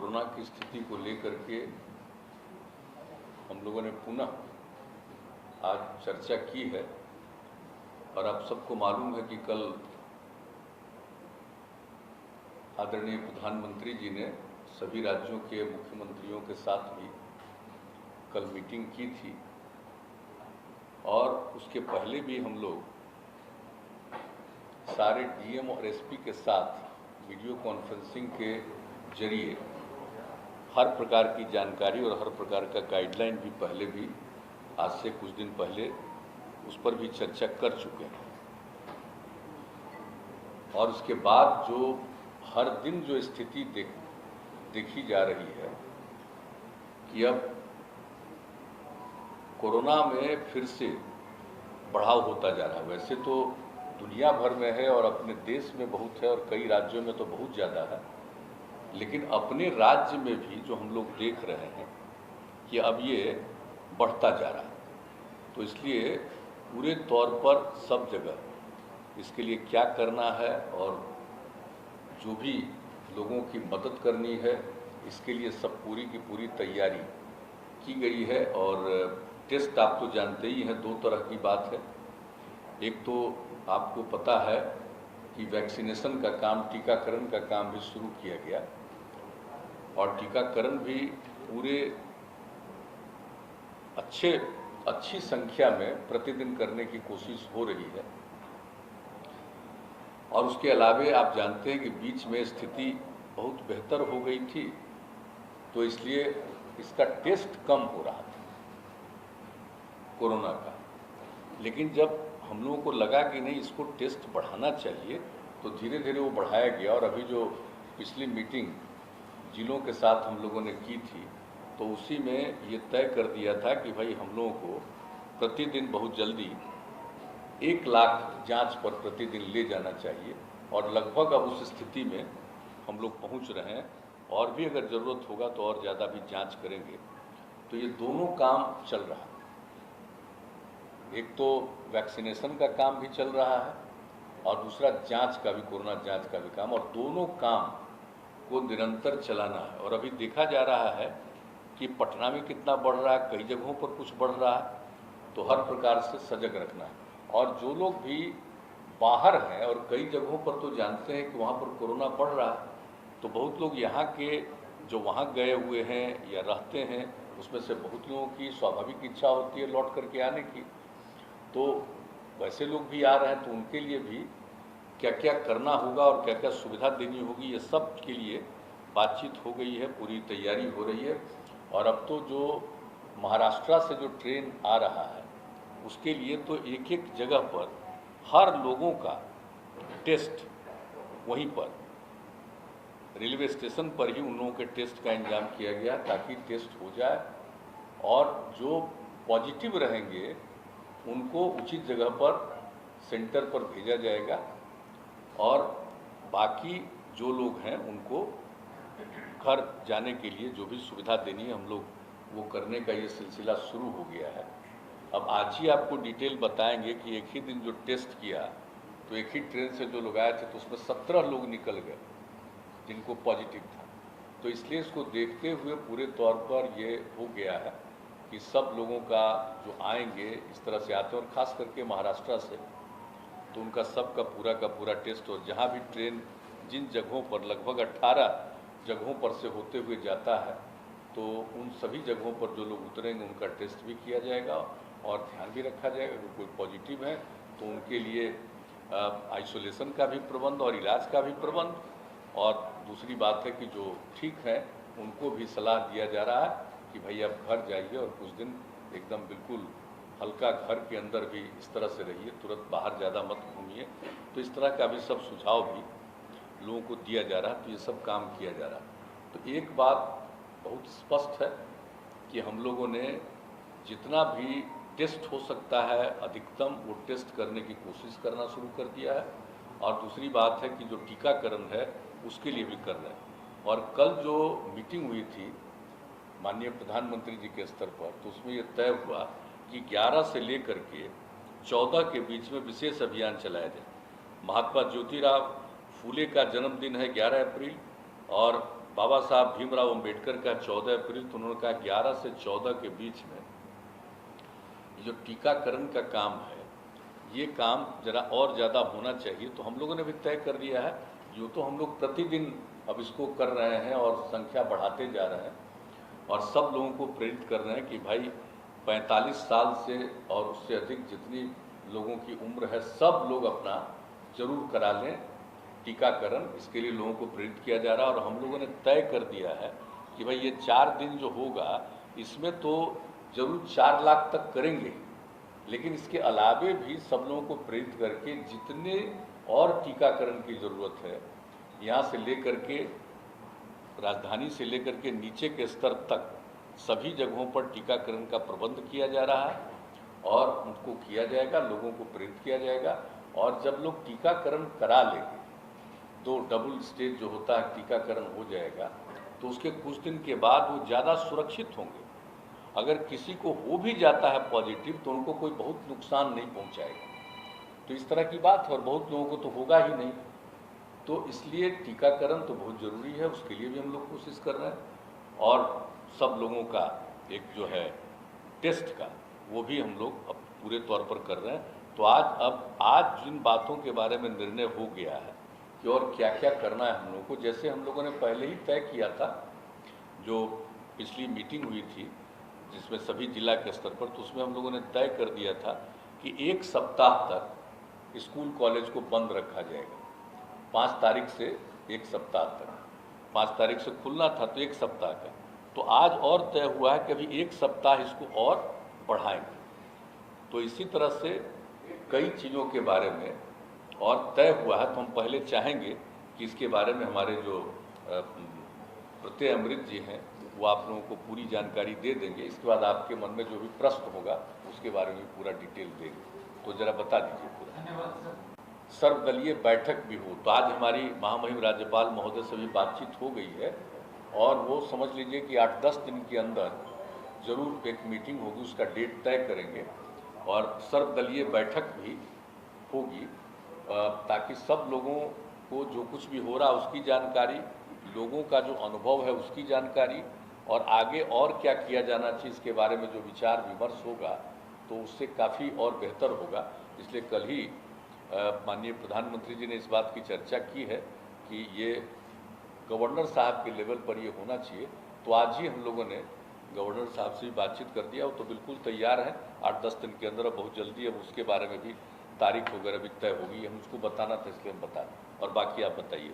Corona की स्थिति को लेकर के हम लोगों ने पुनः आज चर्चा की है और आप सबको मालूम है कि कल आदरणीय प्रधानमंत्री जी ने सभी राज्यों के मुख्यमंत्रियों के साथ भी कल मीटिंग की थी और उसके पहले भी हम लोग सारे डीएम और एसपी के साथ वीडियो कॉन्फ्रेंसिंग के जरिए हर प्रकार की जानकारी और हर प्रकार का गाइडलाइन भी पहले भी आज से कुछ दिन पहले उस पर भी चर्चा कर चुके हैं। और उसके बाद जो हर दिन जो स्थिति देखी जा रही है कि अब कोरोना में फिर से बढ़ाव होता जा रहा है। वैसे तो दुनिया भर में है और अपने देश में बहुत है और कई राज्यों में तो बहुत ज़्यादा है, लेकिन अपने राज्य में भी जो हम लोग देख रहे हैं कि अब ये बढ़ता जा रहा है। तो इसलिए पूरे तौर पर सब जगह इसके लिए क्या करना है और जो भी लोगों की मदद करनी है इसके लिए सब पूरी की पूरी तैयारी की गई है। और टेस्ट आप तो जानते ही हैं, दो तरह की बात है। एक तो आपको पता है कि वैक्सीनेशन का काम, टीकाकरण का काम भी शुरू किया गया और टीकाकरण भी पूरे अच्छी संख्या में प्रतिदिन करने की कोशिश हो रही है। और उसके अलावे आप जानते हैं कि बीच में स्थिति बहुत बेहतर हो गई थी, तो इसलिए इसका टेस्ट कम हो रहा था कोरोना का। लेकिन जब हम लोगों को लगा कि नहीं, इसको टेस्ट बढ़ाना चाहिए, तो धीरे धीरे वो बढ़ाया गया। और अभी जो पिछली मीटिंग जिलों के साथ हम लोगों ने की थी, तो उसी में ये तय कर दिया था कि भाई हम लोगों को प्रतिदिन बहुत जल्दी 1 लाख जांच पर प्रतिदिन ले जाना चाहिए। और लगभग अब उस स्थिति में हम लोग पहुंच रहे हैं और भी अगर ज़रूरत होगा तो और ज़्यादा भी जांच करेंगे। तो ये दोनों काम चल रहा है। एक तो वैक्सीनेशन का काम भी चल रहा है और दूसरा जांच का भी, कोरोना जांच का भी काम, और दोनों काम को निरंतर चलाना है। और अभी देखा जा रहा है कि पटना में कितना बढ़ रहा है, कई जगहों पर कुछ बढ़ रहा है, तो हर प्रकार से सजग रखना है। और जो लोग भी बाहर हैं और कई जगहों पर तो जानते हैं कि वहाँ पर कोरोना बढ़ रहा है, तो बहुत लोग यहाँ के जो वहाँ गए हुए हैं या रहते हैं, उसमें से बहुत लोगों की स्वाभाविक इच्छा होती है लौट करके आने की। तो वैसे लोग भी आ रहे हैं, तो उनके लिए भी क्या क्या करना होगा और क्या क्या सुविधा देनी होगी, ये सब के लिए बातचीत हो गई है, पूरी तैयारी हो रही है। और अब तो जो महाराष्ट्र से जो ट्रेन आ रहा है उसके लिए तो एक एक जगह पर हर लोगों का टेस्ट वहीं पर रेलवे स्टेशन पर ही उन लोगों के टेस्ट का इंतजाम किया गया ताकि टेस्ट हो जाए और जो पॉजिटिव रहेंगे उनको उचित जगह पर सेंटर पर भेजा जाएगा और बाकी जो लोग हैं उनको घर जाने के लिए जो भी सुविधा देनी है हम लोग वो करने का ये सिलसिला शुरू हो गया है। अब आज ही आपको डिटेल बताएंगे कि एक ही दिन जो टेस्ट किया तो एक ही ट्रेन से जो लोग आए थे तो उसमें 17 लोग निकल गए जिनको पॉजिटिव था। तो इसलिए इसको देखते हुए पूरे तौर पर ये हो गया है कि सब लोगों का जो आएंगे इस तरह से आते हैं, और ख़ास करके महाराष्ट्र से, तो उनका सबका का पूरा टेस्ट। और जहाँ भी ट्रेन जिन जगहों पर लगभग 18 जगहों पर से होते हुए जाता है, तो उन सभी जगहों पर जो लोग उतरेंगे उनका टेस्ट भी किया जाएगा और ध्यान भी रखा जाएगा कि कोई पॉजिटिव है तो उनके लिए आइसोलेशन का भी प्रबंध और इलाज का भी प्रबंध। और दूसरी बात है कि जो ठीक है उनको भी सलाह दिया जा रहा है कि भाई आप घर जाइए और कुछ दिन एकदम बिल्कुल हल्का घर के अंदर भी इस तरह से रहिए, तुरंत बाहर ज़्यादा मत घूमिए। तो इस तरह का भी सब सुझाव भी लोगों को दिया जा रहा है, तो ये सब काम किया जा रहा है। तो एक बात बहुत स्पष्ट है कि हम लोगों ने जितना भी टेस्ट हो सकता है अधिकतम वो टेस्ट करने की कोशिश करना शुरू कर दिया है। और दूसरी बात है कि जो टीकाकरण है उसके लिए भी कर रहे हैं। और कल जो मीटिंग हुई थी माननीय प्रधानमंत्री जी के स्तर पर, तो उसमें ये तय हुआ कि 11 से लेकर के 14 के बीच में विशेष अभियान चलाया जाए। महात्मा ज्योतिराव फूले का जन्मदिन है 11 अप्रैल और बाबा साहब भीमराव अंबेडकर का 14 अप्रैल, तो उन्होंने कहा 11 से 14 के बीच में जो टीकाकरण का काम है, ये काम जरा और ज़्यादा होना चाहिए। तो हम लोगों ने भी तय कर लिया है, यूँ तो हम लोग प्रतिदिन अब इसको कर रहे हैं और संख्या बढ़ाते जा रहे हैं और सब लोगों को प्रेरित कर रहे हैं कि भाई 45 साल से और उससे अधिक जितनी लोगों की उम्र है, सब लोग अपना जरूर करा लें टीकाकरण। इसके लिए लोगों को प्रेरित किया जा रहा है और हम लोगों ने तय कर दिया है कि भाई ये 4 दिन जो होगा, इसमें तो जरूर 4 लाख तक करेंगे, लेकिन इसके अलावे भी सब लोगों को प्रेरित करके जितने और टीकाकरण की ज़रूरत है, यहाँ से लेकर के राजधानी से लेकर के नीचे के स्तर तक सभी जगहों पर टीकाकरण का प्रबंध किया जा रहा है और उनको किया जाएगा, लोगों को प्रेरित किया जाएगा। और जब लोग टीकाकरण करा लेंगे, 2 डबल स्टेज जो होता है टीकाकरण हो जाएगा, तो उसके कुछ दिन के बाद वो ज़्यादा सुरक्षित होंगे। अगर किसी को हो भी जाता है पॉजिटिव, तो उनको कोई बहुत नुकसान नहीं पहुंचाएगा। तो इस तरह की बात है और बहुत लोगों को तो होगा ही नहीं। तो इसलिए टीकाकरण तो बहुत ज़रूरी है, उसके लिए भी हम लोग कोशिश कर रहे हैं और सब लोगों का एक जो है टेस्ट का, वो भी हम लोग अब पूरे तौर पर कर रहे हैं। तो आज जिन बातों के बारे में निर्णय हो गया है कि और क्या क्या करना है हम लोगों को, जैसे हम लोगों ने पहले ही तय किया था, जो पिछली मीटिंग हुई थी जिसमें सभी जिला के स्तर पर, तो उसमें हम लोगों ने तय कर दिया था कि 1 सप्ताह तक स्कूल कॉलेज को बंद रखा जाएगा। 5 तारीख से 1 सप्ताह तक, 5 तारीख से खुलना था तो 1 सप्ताह का, तो आज और तय हुआ है कि अभी 1 सप्ताह इसको और बढ़ाएंगे। तो इसी तरह से कई चीज़ों के बारे में और तय हुआ है। तो हम पहले चाहेंगे कि इसके बारे में हमारे जो प्रत्यय अमृत जी हैं, वो आप लोगों को पूरी जानकारी दे देंगे। इसके बाद आपके मन में जो भी प्रश्न होगा उसके बारे में पूरा डिटेल देंगे। तो ज़रा बता दीजिए पूरा। धन्यवाद सर। सर्वदलीय बैठक भी हो, तो आज हमारी महामहिम राज्यपाल महोदय से भी बातचीत हो गई है और वो समझ लीजिए कि 8-10 दिन के अंदर जरूर एक मीटिंग होगी, उसका डेट तय करेंगे और सर्वदलीय बैठक भी होगी, ताकि सब लोगों को जो कुछ भी हो रहा उसकी जानकारी, लोगों का जो अनुभव है उसकी जानकारी और आगे और क्या किया जाना चाहिए इसके बारे में जो विचार विमर्श होगा, तो उससे काफ़ी और बेहतर होगा। इसलिए कल ही माननीय प्रधानमंत्री जी ने इस बात की चर्चा की है कि ये गवर्नर साहब के लेवल पर ये होना चाहिए। तो आज ही हम लोगों ने गवर्नर साहब से भी बातचीत कर दिया, वो तो बिल्कुल तैयार हैं। 8-10 दिन के अंदर, बहुत जल्दी अब उसके बारे में भी तारीख वगैरह भी तय होगी। हम उसको बताना था इसलिए हम बता दें, और बाकी आप बताइए।